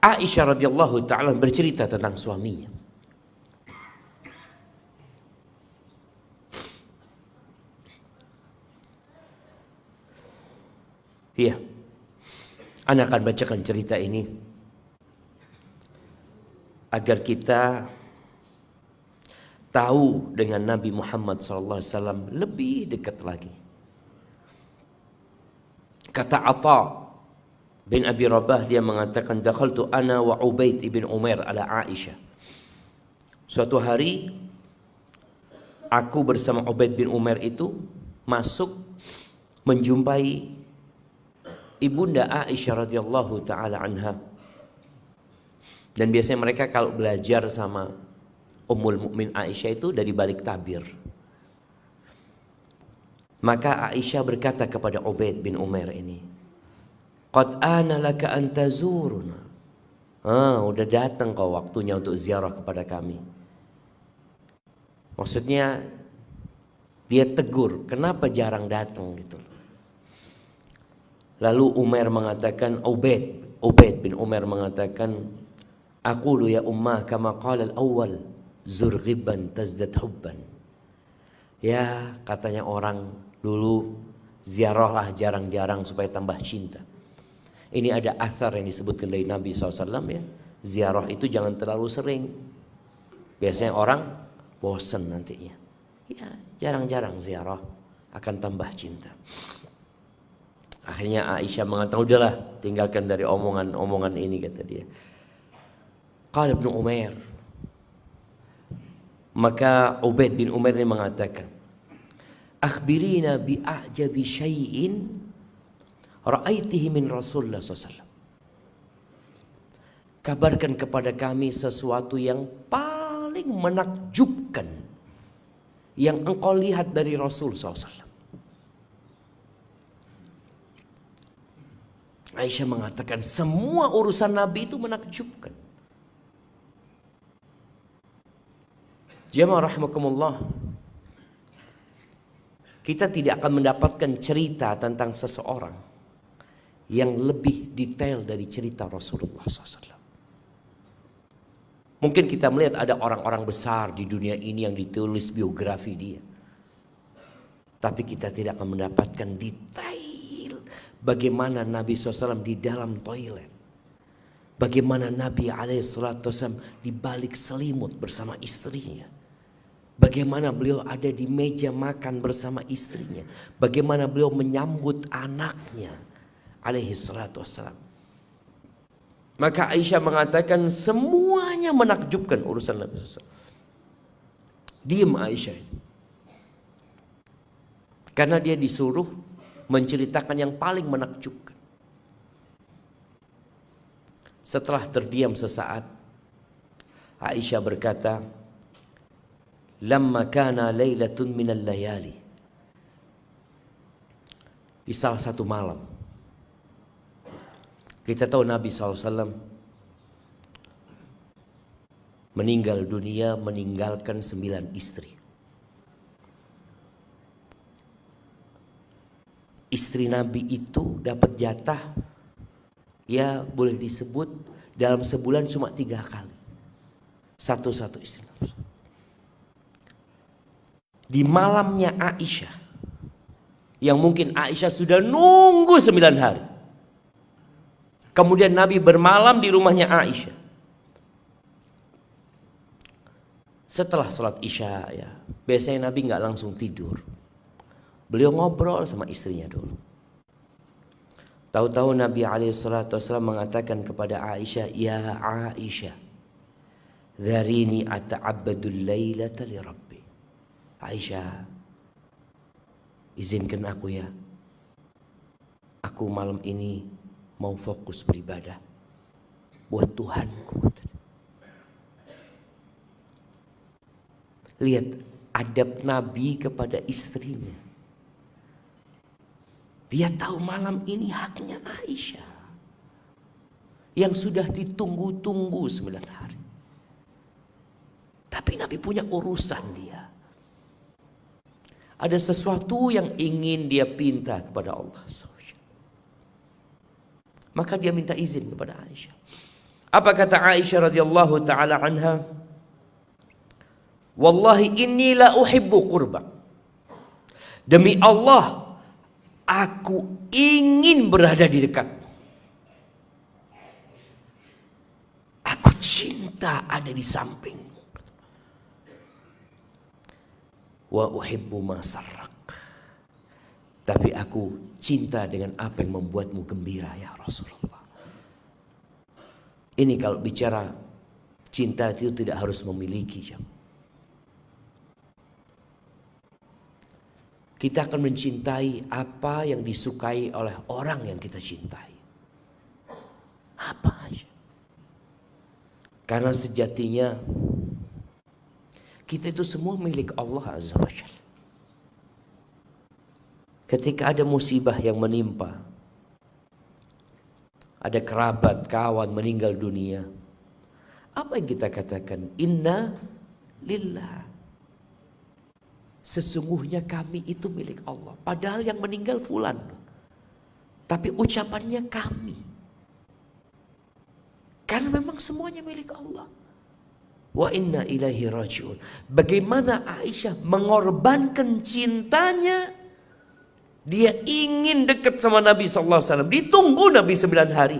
Aisyah radhiyallahu ta'ala bercerita tentang suaminya. Iya, Ana akan bacakan cerita ini agar kita tahu dengan Nabi Muhammad SAW lebih dekat lagi. Kata Atha bin Abi Rabah, dia mengatakan, dakhaltu ana wa Ubaid ibn Umair ala Aisyah. Suatu hari aku bersama Ubaid bin Umair itu masuk menjumpai ibunda Aisyah radhiyallahu taala anha. Dan biasanya mereka kalau belajar sama Ummul Mukmin Aisyah itu dari balik tabir. Maka Aisyah berkata kepada Ubaid bin Umair ini, qad ana laka an tazuruna. Udah datang kau waktunya untuk ziarah kepada kami. Maksudnya dia tegur, kenapa jarang datang gitu. Lalu Umair mengatakan, Ubaid bin Umair mengatakan, aqulu ya ummah kama qala al-awwal, zur ghibban tazdad hubban. Ya, katanya orang dulu, ziarahlah jarang-jarang supaya tambah cinta. Ini ada athar yang disebutkan dari Nabi SAW ya. Ziarah itu jangan terlalu sering. Biasanya orang bosan nantinya. Ya, jarang-jarang ziarah akan tambah cinta. Akhirnya Aisyah mengatakan, udahlah tinggalkan dari omongan-omongan ini, kata dia. Qala Ibnu Umair. Maka Ubaid bin Umair ini mengatakan, akhbirina bi a'jabi syai'in ra'aitihi min Rasulullah SAW. Kabarkan kepada kami sesuatu yang paling menakjubkan yang engkau lihat dari Rasul SAW. Aisyah mengatakan semua urusan Nabi itu menakjubkan. Jamaah rahimakumullah, kita tidak akan mendapatkan cerita tentang seseorang yang lebih detail dari cerita Rasulullah SAW. Mungkin kita melihat ada orang-orang besar di dunia ini yang ditulis biografi dia, tapi kita tidak akan mendapatkan detail bagaimana Nabi SAW di dalam toilet, bagaimana Nabi SAW di balik selimut bersama istrinya, bagaimana beliau ada di meja makan bersama istrinya, bagaimana beliau menyambut anaknya SAW. Maka Aisyah mengatakan semuanya menakjubkan urusan Nabi SAW. Diam Aisyah, karena dia disuruh menceritakan yang paling menakjubkan. Setelah terdiam sesaat, Aisyah berkata, lamma kana lailatun minal layali. Di salah satu malam, kita tahu Nabi SAW meninggal dunia meninggalkan 9 istri. Istri Nabi itu dapat jatah, ya boleh disebut dalam sebulan cuma 3 kali. Satu-satu istri Nabi. Di malamnya Aisyah, yang mungkin Aisyah sudah nunggu 9 hari. Kemudian Nabi bermalam di rumahnya Aisyah. Setelah sholat Isya ya, biasanya Nabi nggak langsung tidur. Beliau ngobrol sama istrinya dulu. Tahu-tahu Nabi SAW mengatakan kepada Aisyah, ya Aisyah, dharini ata'abbadul laylata li Rabbi. Aisyah, izinkan aku ya, aku malam ini mau fokus beribadah buat Tuhanku. Lihat adab Nabi kepada istrinya. Dia tahu malam ini haknya Aisyah yang sudah ditunggu-tunggu 9 hari. Tapi Nabi punya urusan dia. Ada sesuatu yang ingin dia pinta kepada Allah. Maka dia minta izin kepada Aisyah. Apa kata Aisyah radhiyallahu taala anha? Wallahi inni la uhibbu qurbak. Demi Allah, aku ingin berada di dekatmu. Aku cinta ada di sampingmu. Wa uhibbu ma sarrak. Tapi aku cinta dengan apa yang membuatmu gembira ya Rasulullah. Ini kalau bicara cinta itu tidak harus memiliki. Kita akan mencintai apa yang disukai oleh orang yang kita cintai. Apa aja. Karena sejatinya kita itu semua milik Allah Azza wa Jalla. Ketika ada musibah yang menimpa, ada kerabat, kawan meninggal dunia, apa yang kita katakan? Inna lillah. Sesungguhnya kami itu milik Allah. Padahal yang meninggal fulan, tapi ucapannya kami. Karena memang semuanya milik Allah. Wa inna ilaihi rajiun. Bagaimana Aisyah mengorbankan cintanya. Dia ingin dekat sama Nabi SAW. Ditunggu Nabi 9 hari.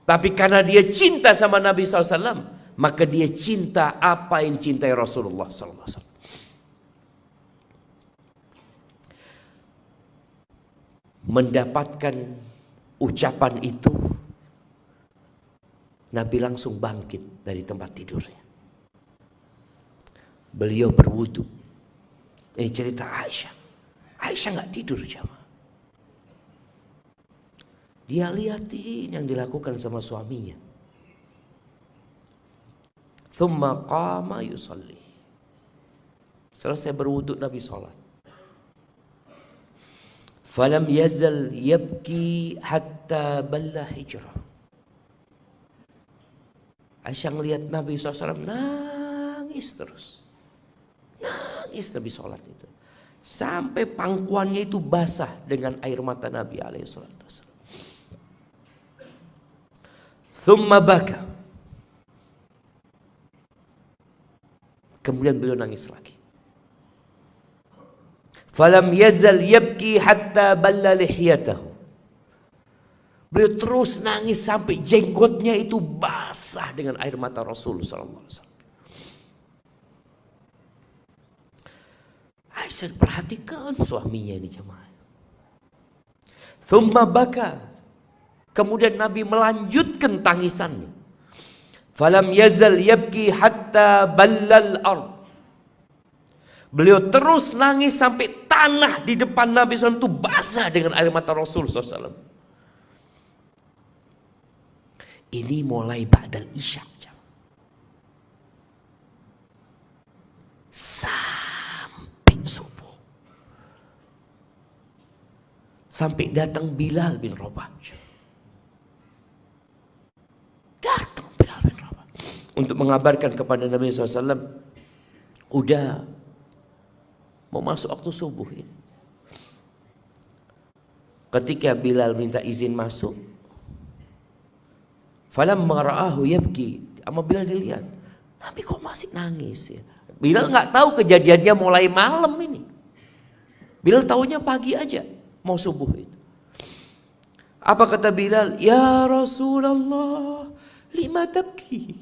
Tapi karena dia cinta sama Nabi SAW, maka dia cinta apa yang dicintai Rasulullah SAW. Mendapatkan ucapan itu, Nabi langsung bangkit dari tempat tidurnya. Beliau berwudu. Ini cerita Aisyah. Aisyah nggak tidur jamaah. Dia lihatin yang dilakukan sama suaminya. Thumma qama yusalli. Selesai berwudu Nabi sholat. Falam yazal yabki hatta balla hijrah. Aisyah ngelihat Nabi SAW nangis terus. Nangis Nabi sholat itu. Sampai pangkuannya itu basah dengan air mata Nabi SAW. Thumma baka. Kemudian beliau nangis lagi. Falam yazal yabki hatta balla lihyatahu. Beliau terus nangis sampai jenggotnya itu basah dengan air mata Rasul sallallahu alaihi wasallam. Aisyah perhatikan suaminya ini jemaah. Thumma baka. Kemudian Nabi melanjutkan tangisannya. Falam yazal yabki hatta ballal ard. Beliau terus nangis sampai tanah di depan Nabi SAW itu basah dengan air mata Rasul SAW. Ini mulai ba'dal isya. Sampai subuh. Sampai datang Bilal bin Rabah. Datang Bilal bin Rabah untuk mengabarkan kepada Nabi SAW, udah mau masuk waktu subuh ini. Ketika Bilal minta izin masuk, falamma ra'ahu yabki, sama Bilal dilihat, Nabi kok masih nangis ya. Bilal nggak tahu kejadiannya mulai malam ini. Bilal tahunya pagi aja mau subuh itu. Apa kata Bilal? Ya Rasulullah, lima tabki.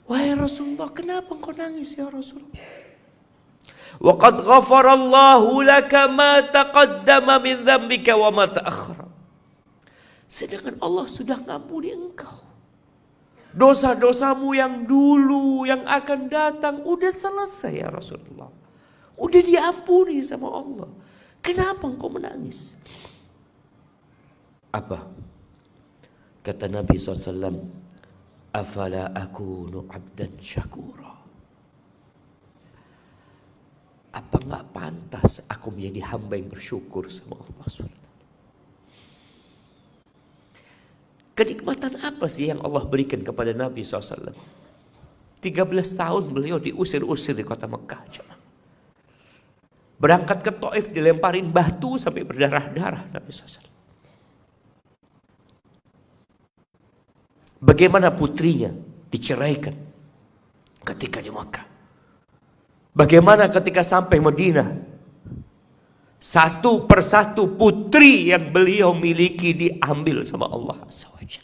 Wahai Rasulullah, kenapa engkau nangis ya Rasulullah? Wa qad ghafarallahu laka ma taqaddama min dzambika wa ma ta'akhkhara. Sedangkan Allah sudah ngampuni engkau. Dosa-dosamu yang dulu, yang akan datang, udah selesai ya Rasulullah. Udah diampuni sama Allah. Kenapa engkau menangis? Apa? Kata Nabi SAW, afala akunu abdan syakura. Apa enggak pantas aku menjadi hamba yang bersyukur sama Allah SWT? Kenikmatan apa sih yang Allah berikan kepada Nabi SAW? 13 tahun beliau diusir-usir di kota Mekah. Berangkat ke Taif dilemparin batu sampai berdarah-darah Nabi SAW. Bagaimana putrinya diceraikan ketika di Makkah. Bagaimana ketika sampai Madinah, satu persatu putri yang beliau miliki diambil sama Allah SWT.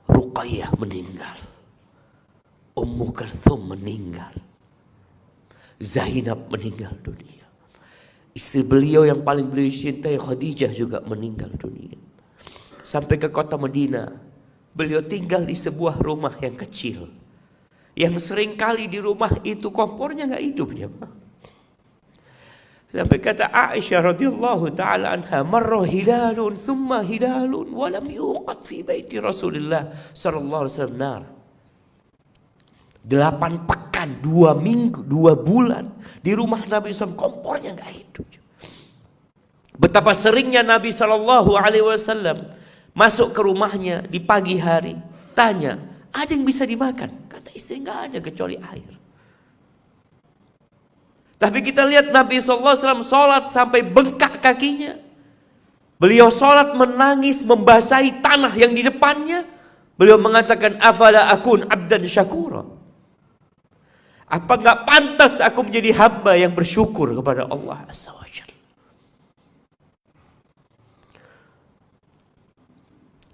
Ruqayyah meninggal, Ummu Kalthum meninggal, Zainab meninggal dunia. Istri beliau yang paling beliau cintai, Khadijah, juga meninggal dunia. Sampai ke kota Madinah, beliau tinggal di sebuah rumah yang kecil, yang seringkali di rumah itu kompornya nggak hidup ya, Pak. Sampai kata Aisyah radhiyallahu taala anha, marra hilalun thumma hilalun wa lam yuqad fi baiti Rasulillah sallallahu alaihi wasallam nar. 8 pekan, 2 minggu, 2 bulan di rumah Nabi SAW kompornya nggak hidup. Betapa seringnya Nabi sallallahu alaihi wasallam masuk ke rumahnya di pagi hari, tanya, ada yang bisa dimakan? Kata istri, nggak ada kecuali air. Tapi kita lihat Nabi SAW sholat sampai bengkak kakinya. Beliau sholat menangis, membasahi tanah yang di depannya. Beliau mengatakan, afala akun abdan syakura. Apa nggak pantas aku menjadi hamba yang bersyukur kepada Allah SWT.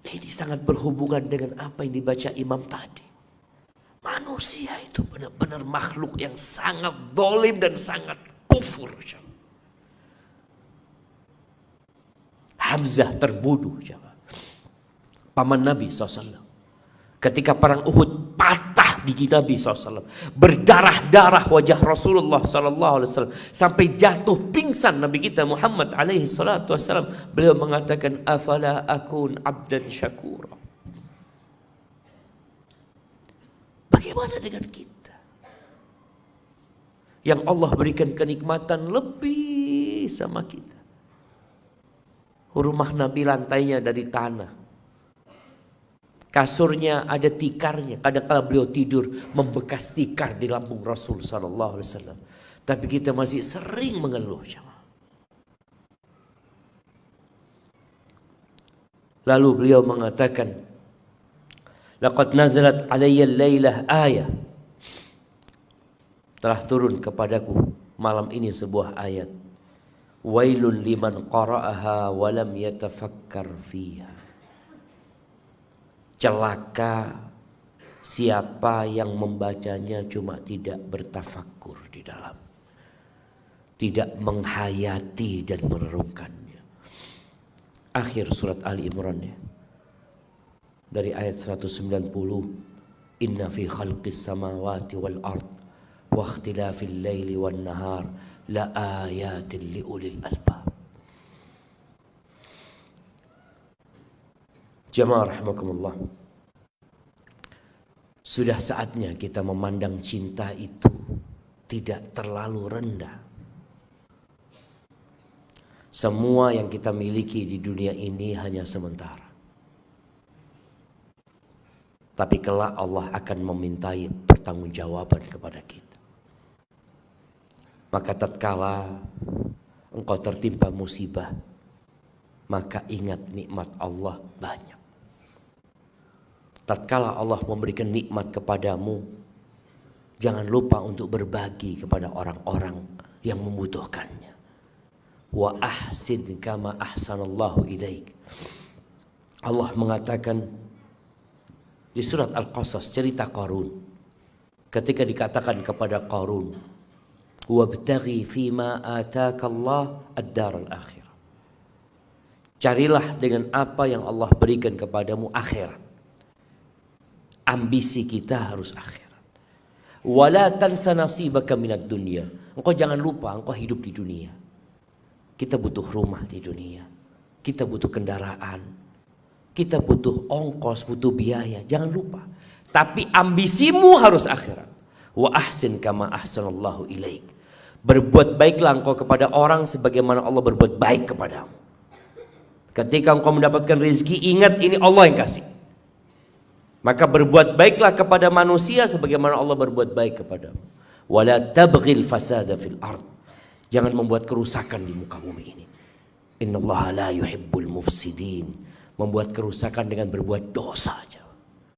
Ini sangat berhubungan dengan apa yang dibaca imam tadi. Manusia itu benar-benar makhluk yang sangat zalim dan sangat kufur. Hamzah terbunuh, paman Nabi SAW. Ketika perang Uhud, patah gigi Nabi SAW, berdarah-darah wajah Rasulullah SAW, sampai jatuh pingsan Nabi kita Muhammad alaihi salatu wassalam. Beliau mengatakan, afala akun abdan syakura. Bagaimana dengan kita yang Allah berikan kenikmatan lebih sama kita? Rumah Nabi lantainya dari tanah, kasurnya ada tikarnya. Kadang-kala beliau tidur membekas tikar di lambung Rasul sallallahu alaihi wasallam. Tapi kita masih sering mengeluh. Lalu beliau mengatakan, laqad nazalat alayya al-lailah ayah. Telah turun kepadaku malam ini sebuah ayat. Wailun liman qara'aha wa lam yatafakkar fiha. Celaka siapa yang membacanya cuma tidak bertafakkur di dalam, tidak menghayati dan merenungkannya. Akhir surat Ali Imran ya. Dari ayat 190, inna fi khalqis samawati wal ard wa ikhtilafil laili wan nahar la ayatin liulil albab. Jamaah rahimakumullah, sudah saatnya kita memandang cinta itu tidak terlalu rendah. Semua yang kita miliki di dunia ini hanya sementara. Tapi kelak Allah akan memintai pertanggungjawaban kepada kita. Maka tatkala engkau tertimpa musibah, maka ingat nikmat Allah banyak. Tatkala Allah memberikan nikmat kepadamu, jangan lupa untuk berbagi kepada orang-orang yang membutuhkannya. Wa ahsin kama ahsanallahu ilaik. Allah mengatakan di surat Al-Qasas, cerita Qarun. Ketika dikatakan kepada Qarun, wabtaghi fima ataka Allah ad-dar al-akhirah. Carilah dengan apa yang Allah berikan kepadamu akhirat. Ambisi kita harus akhirat. Wala tansa nasibaka minad dunya. Engkau jangan lupa engkau hidup di dunia. Kita butuh rumah di dunia. Kita butuh kendaraan. Kita butuh ongkos, butuh biaya. Jangan lupa. Tapi ambisimu harus akhirat. Wa ahsin kama ahsanallahu ilaik. Berbuat baiklah engkau kepada orang sebagaimana Allah berbuat baik kepadamu. Ketika engkau mendapatkan rezeki, ingat ini Allah yang kasih. Maka berbuat baiklah kepada manusia sebagaimana Allah berbuat baik kepadamu. Wala tabghil fasada fil ard. Jangan membuat kerusakan di muka bumi ini. Innallaha la yuhibbul mufsidin. membuat kerusakan dengan berbuat dosa.